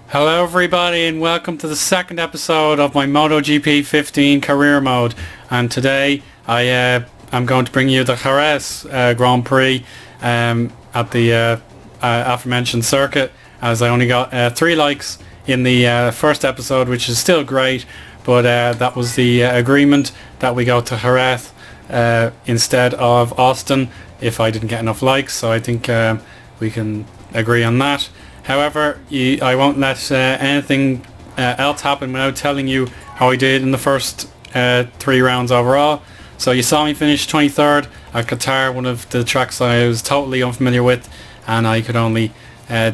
Hello everybody and welcome to the second episode of my MotoGP 15 career mode, and today I am going to bring you the Jerez Grand Prix at the aforementioned circuit, as I only got 3 likes in the first episode, which is still great, but that was the agreement that we go to Jerez instead of Austin if I didn't get enough likes, so I think we can agree on that. However, I won't let anything else happen without telling you how I did in the first 3 rounds overall. So you saw me finish 23rd at Qatar, one of the tracks I was totally unfamiliar with, and I could only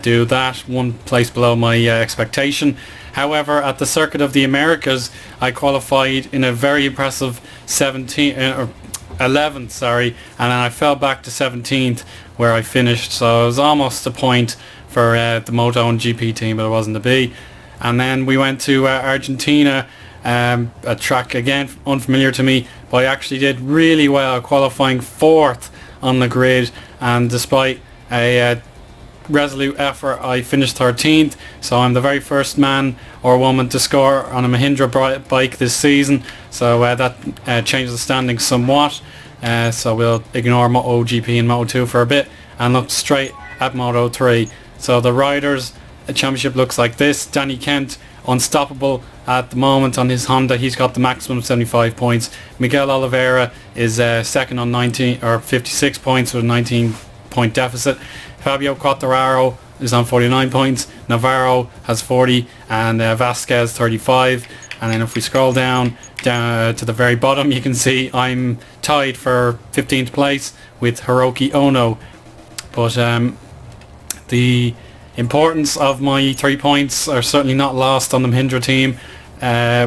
do that, 1 place below my expectation. However, at the Circuit of the Americas, I qualified in a very impressive 11th, and then I fell back to 17th where I finished, so it was almost a point for the Moto and GP team, but it wasn't to be. And then we went to Argentina, a track again unfamiliar to me, but I actually did really well, qualifying 4th on the grid, and despite a resolute effort I finished 13th, so I'm the very first man or woman to score on a Mahindra bike this season, so that changed the standings somewhat. So we'll ignore MotoGP and Moto2 for a bit and look straight at Moto3. So the Riders Championship looks like this. Danny Kent, unstoppable at the moment on his Honda. He's got the maximum 75 points. Miguel Oliveira is second on 56 points with a 19-point deficit. Fabio Quartararo is on 49 points. Navarro has 40 and Vasquez 35. And then if we scroll down to the very bottom, you can see I'm tied for 15th place with Hiroki Ono. But the importance of my 3 points are certainly not lost on the Mahindra team.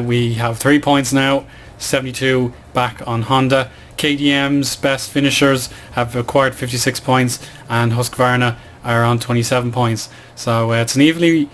We have 3 points now, 72 back on Honda. KTM's best finishers have acquired 56 points and Husqvarna are on 27 points. So it's an evenly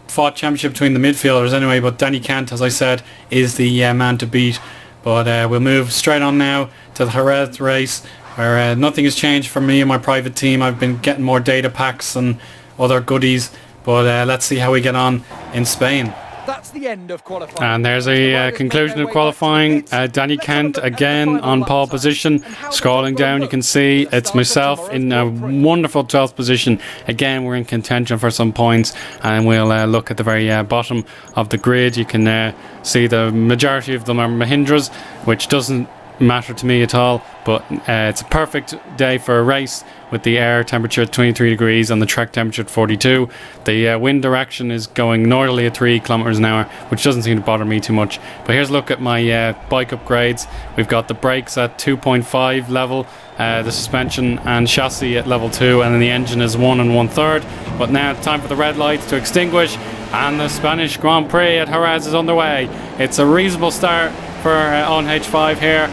fought championship between the midfielders anyway, but Danny Kent, as I said, is the man to beat. But we'll move straight on now to the Jerez race, where nothing has changed for me and my private team. I've been getting more data packs and other goodies, but let's see how we get on in Spain. That's the end of qualifying. And there's a conclusion of qualifying. Danny Kent again on pole position. Scrolling down, you can see it's myself in a wonderful 12th position. Again, we're in contention for some points, and we'll look at the very bottom of the grid. You can see the majority of them are Mahindras, which doesn't matter to me at all, but it's a perfect day for a race with the air temperature at 23 degrees and the track temperature at 42. The wind direction is going northerly at 3 kilometers an hour, which doesn't seem to bother me too much. But here's a look at my bike upgrades. We've got the brakes at 2.5 level, the suspension and chassis at level 2, and then the engine is 1 1/3. But now it's time for the red lights to extinguish, and the Spanish Grand Prix at Jerez is underway. It's a reasonable start for on H5 here.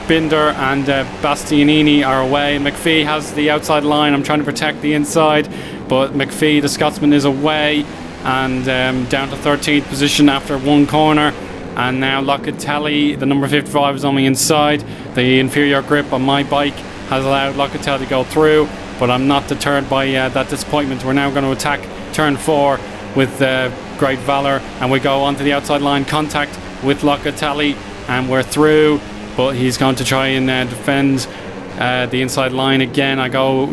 Binder and Bastianini are away. McPhee has the outside line. I'm trying to protect the inside, but McPhee, the Scotsman, is away and down to 13th position after 1 corner. And now Locatelli, the number 55, is on the inside. The inferior grip on my bike has allowed Locatelli to go through, but I'm not deterred by that disappointment. We're now going to attack turn 4 with great valour, and we go onto the outside line, contact with Locatelli, and we're through. But he's going to try and defend the inside line again. I go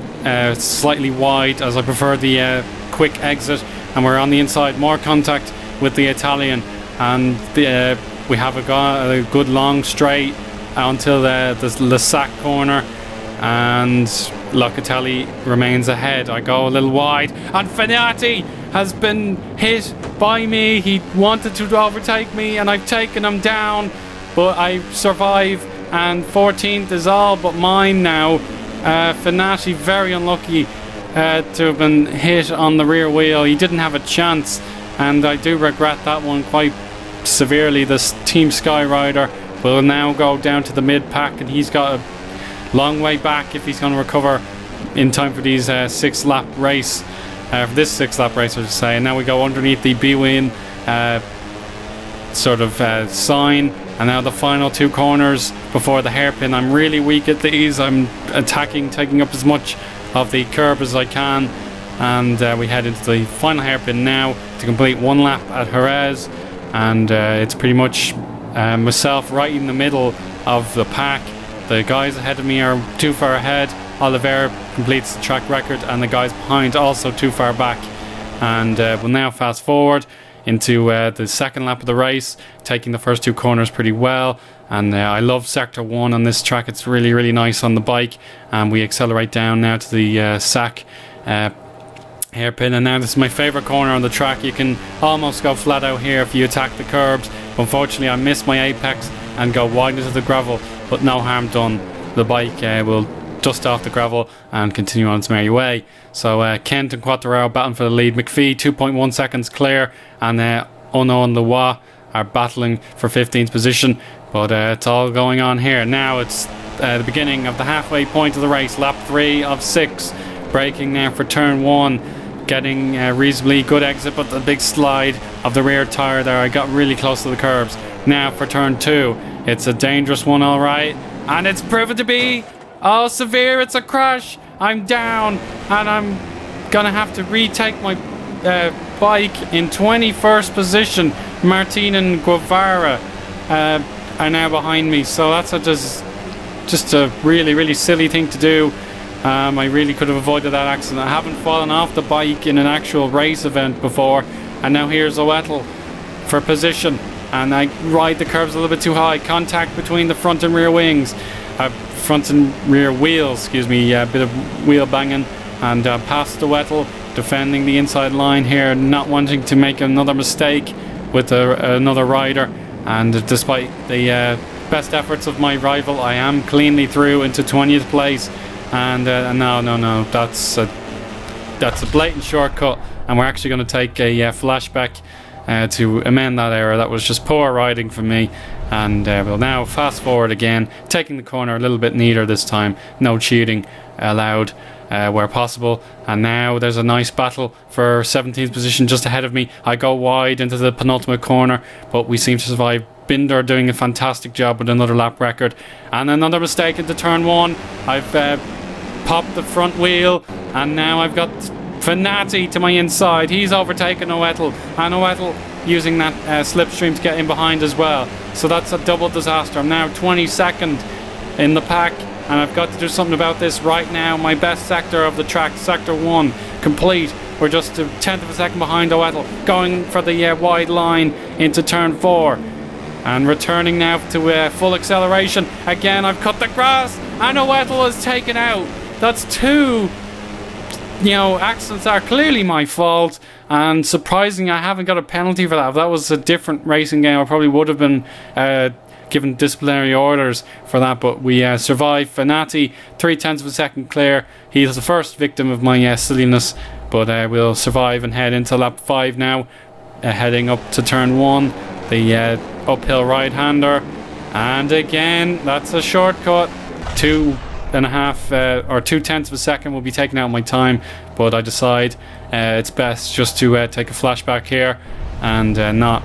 slightly wide as I prefer the quick exit, and we're on the inside, more contact with the Italian, and we have a good long straight until the Lesac corner, and Locatelli remains ahead. I go a little wide, and Fenati has been hit by me. He wanted to overtake me and I've taken him down, but I survive, and 14th is all but mine now. Fenati very unlucky to have been hit on the rear wheel. He didn't have a chance, and I do regret that one quite severely. This Team Sky rider will now go down to the mid pack, and he's got a long way back if he's going to recover in time for these 6-lap race, for this 6-lap race I should say. And now we go underneath the B-Win sort of sign, and now the final 2 corners before the hairpin. I'm really weak at these. I'm attacking, taking up as much of the curb as I can, and we head into the final hairpin now to complete one lap at Jerez, and it's pretty much myself right in the middle of the pack. The guys ahead of me are too far ahead. Oliveira completes the track record, and the guys behind also too far back. And we'll now fast forward into the second lap of the race, taking the first two corners pretty well. And I love sector 1 on this track. It's really, really nice on the bike. And we accelerate down now to the Sac hairpin, and now this is my favourite corner on the track. You can almost go flat out here if you attack the curbs. Unfortunately, I missed my apex and go wide into the gravel, but no harm done. The bike will dust off the gravel and continue on its merry way. So Kent and Quattararo battling for the lead. McPhee 2.1 seconds clear, and Ono and Leroy are battling for 15th position, but it's all going on here. Now it's the beginning of the halfway point of the race, lap 3 of 6. Braking now for turn 1, getting a reasonably good exit, but the big slide of the rear tyre there, I got really close to the curbs. Now for turn 2, it's a dangerous one, all right, and it's proven to be severe. It's a crash. I'm down, and I'm gonna have to retake my bike in 21st position. Martin and Guevara are now behind me, so that's just a really, really silly thing to do. I really could have avoided that accident. I haven't fallen off the bike in an actual race event before, and now here's Oetel for position, and I ride the curves a little bit too high. Contact between the front and rear wings, front and rear wheels, excuse me, a bit of wheel banging, and past Oetel, defending the inside line here, not wanting to make another mistake with another rider. And despite the best efforts of my rival, I am cleanly through into 20th place. And no, that's a blatant shortcut, and we're actually going to take a flashback to amend that error. That was just poor riding from me, and we'll now fast forward again, taking the corner a little bit neater this time. No cheating allowed where possible, and now there's a nice battle for 17th position just ahead of me. I go wide into the penultimate corner, but we seem to survive. Binder doing a fantastic job with another lap record, and another mistake into turn 1. I've popped the front wheel, and now I've got Fanati to my inside. He's overtaken Oetel, and Oetel using that slipstream to get in behind as well. So that's a double disaster. I'm now 22nd in the pack, and I've got to do something about this right now. My best sector of the track, sector 1, complete. We're just a 10th of a second behind Oetel, going for the wide line into turn 4. And returning now to full acceleration. Again, I've cut the grass, and Oetel is taken out. That's 2, accidents that are clearly my fault. And surprisingly, I haven't got a penalty for that. If that was a different racing game, I probably would have been given disciplinary orders for that. But we survived. Fanati, 0.3 of a second clear. He is the first victim of my silliness. But we'll survive and head into lap 5 now, heading up to turn 1. The uphill right-hander, and again that's a shortcut. 2.5 or 0.2 of a second will be taken out of my time, but I decide it's best just to take a flashback here and not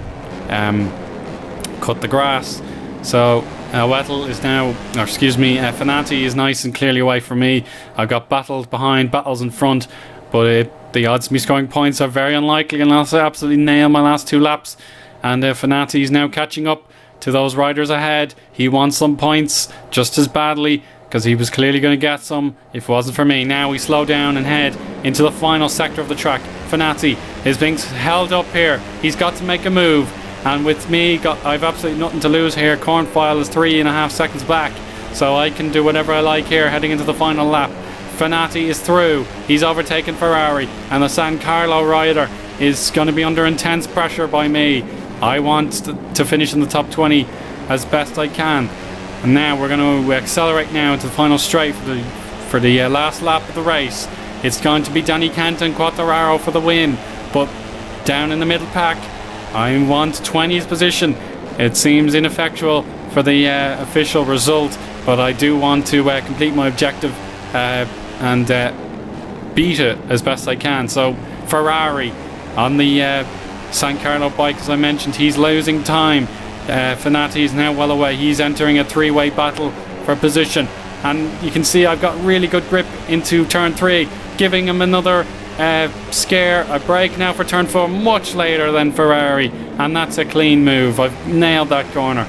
cut the grass. So Oetel is now, Fanati is nice and clearly away from me. I've got battles behind, battles in front, but the odds of me scoring points are very unlikely unless I absolutely nail my last 2 laps. And Fanati is now catching up to those riders ahead. He wants some points just as badly, because he was clearly going to get some if it wasn't for me. Now we slow down and head into the final sector of the track. Fanati is being held up here. He's got to make a move, and with me, I've absolutely nothing to lose here. Cornfile is 3.5 seconds back, so I can do whatever I like here heading into the final lap. Fanati is through. He's overtaken Ferrari, and the San Carlo rider is going to be under intense pressure by me. I want to finish in the top 20 as best I can. And now we're going to accelerate now into the final straight for the last lap of the race. It's going to be Danny Kent and Quattararo for the win. But down in the middle pack, I want 20th position. It seems ineffectual for the official result, but I do want to complete my objective and beat it as best I can. So Ferrari on the San Carlo bike, as I mentioned, he's losing time. Fanati is now well away. He's entering a 3-way battle for position, and you can see I've got really good grip into turn 3, giving him another scare. I brake now for turn 4 much later than Ferrari, and that's a clean move. I've nailed that corner.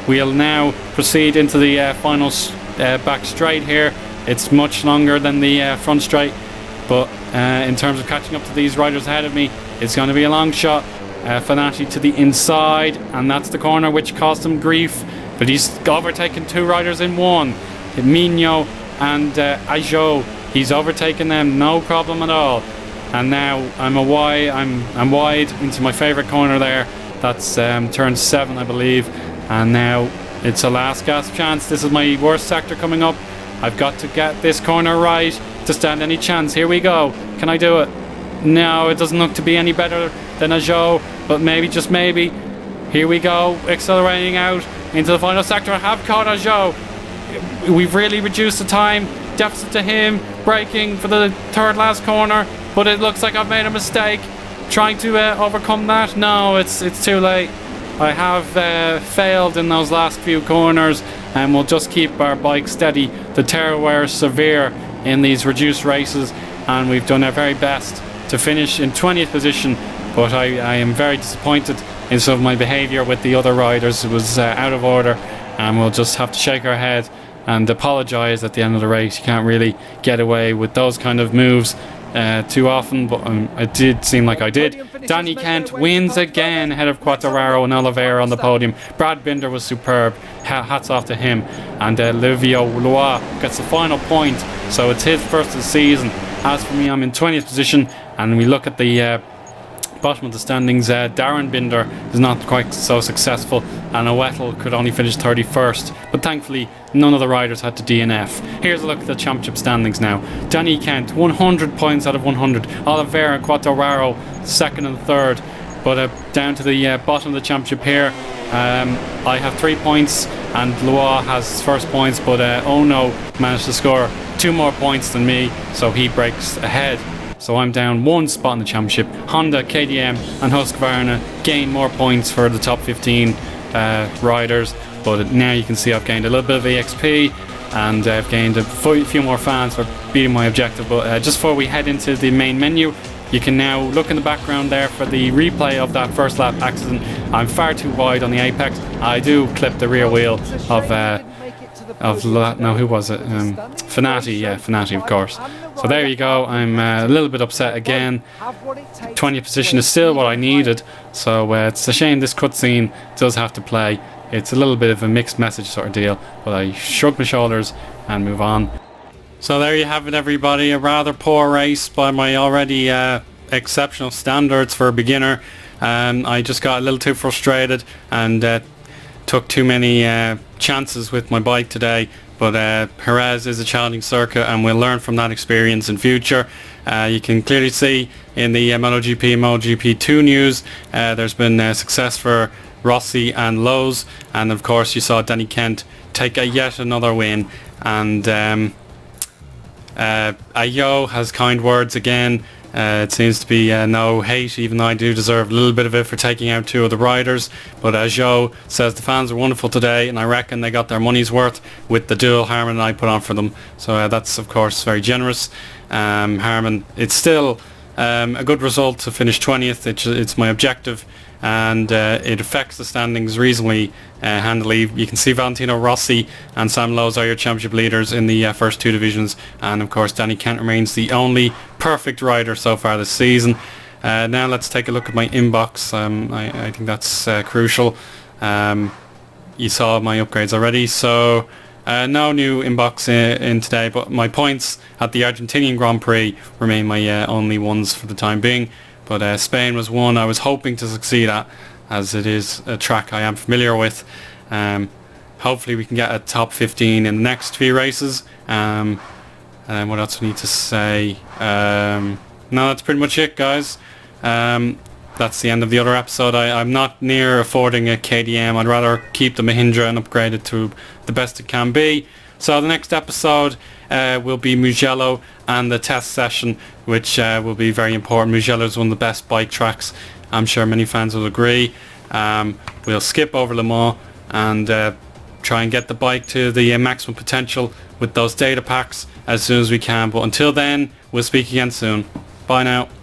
We'll now proceed into the final back straight here. It's much longer than the front straight, but in terms of catching up to these riders ahead of me, it's going to be a long shot. Fanati to the inside, and that's the corner which caused him grief, but he's overtaken 2 riders in one, Migno and Ajo. He's overtaken them, no problem at all. And now I'm wide into my favourite corner there. That's turn 7, I believe. And now it's a last gasp chance. This is my worst sector coming up. I've got to get this corner right to stand any chance. Here we go. Can I do it? No, it doesn't look to be any better than Ajo, but maybe, just maybe. Here we go, accelerating out into the final sector. I have caught Ajo. We've really reduced the time deficit to him, braking for the third last corner, but it looks like I've made a mistake trying to overcome that. No, it's too late. I have failed in those last few corners, and we'll just keep our bike steady. The terroir is severe in these reduced races, and we've done our very best to finish in 20th position, but I am very disappointed in some of my behaviour with the other riders. It was out of order, and we'll just have to shake our head and apologise at the end of the race. You can't really get away with those kind of moves too often, but it did seem like I did. Danny Kent wins again ahead of Quartararo and Oliveira on the podium. Brad Binder was superb, hats off to him, and Livio Lois gets the final point, so it's his first of the season. As for me, I'm in 20th position, and we look at the bottom of the standings. Darren Binder is not quite so successful, and Oetel could only finish 31st, but thankfully none of the riders had to DNF. Here's a look at the championship standings now. Danny Kent 100 points out of 100. Oliveira and Quartararo second and third, but down to the bottom of the championship here, I have 3 points and Lois has first points, but Ono managed to score 2 more points than me, so he breaks ahead. So I'm down 1 spot in the championship. Honda, KTM and Husqvarna gain more points for the top 15 riders, but now you can see I've gained a little bit of EXP, and I've gained a few more fans for beating my objective. But just before we head into the main menu, you can now look in the background there for the replay of that first lap accident. I'm far too wide on the apex. I do clip the rear wheel of who was it? Fanati, yeah, Fanati, of course. So there you go. I'm a little bit upset again. 20th position is still what I needed, so it's a shame this cutscene does have to play. It's a little bit of a mixed message sort of deal, but I shrug my shoulders and move on. So there you have it, everybody. A rather poor race by my already exceptional standards for a beginner. I just got a little too frustrated and took too many chances with my bike today, but Jerez is a challenging circuit, and we'll learn from that experience in future. You can clearly see in the MotoGP and MotoGP 2 news there's been success for Rossi and Lowe's, and of course you saw Danny Kent take yet another win, and Ayo has kind words again. It seems to be no hate, even though I do deserve a little bit of it for taking out 2 of the riders. But Ajo says the fans are wonderful today, and I reckon they got their money's worth with the dual Harman I put on for them. So that's of course very generous. Harman, it's still a good result to finish 20th. It's my objective, and it affects the standings reasonably handily. You can see Valentino Rossi and Sam Lowes are your championship leaders in the first 2 divisions, and of course Danny Kent remains the only perfect rider so far this season. Now let's take a look at my inbox. I think that's crucial. You saw my upgrades already, so no new inbox in today, but my points at the Argentinian Grand Prix remain my only ones for the time being. But Spain was one I was hoping to succeed at, as it is a track I am familiar with. Hopefully we can get a top 15 in the next few races. And then what else we need to say? No, that's pretty much it, guys. That's the end of the other episode. I'm not near affording a KDM. I'd rather keep the Mahindra and upgrade it to the best it can be. So the next episode will be Mugello and the test session, which will be very important. Mugello is one of the best bike tracks. I'm sure many fans will agree. We'll skip over Le Mans and try and get the bike to the maximum potential with those data packs as soon as we can. But until then, we'll speak again soon. Bye. Bye now.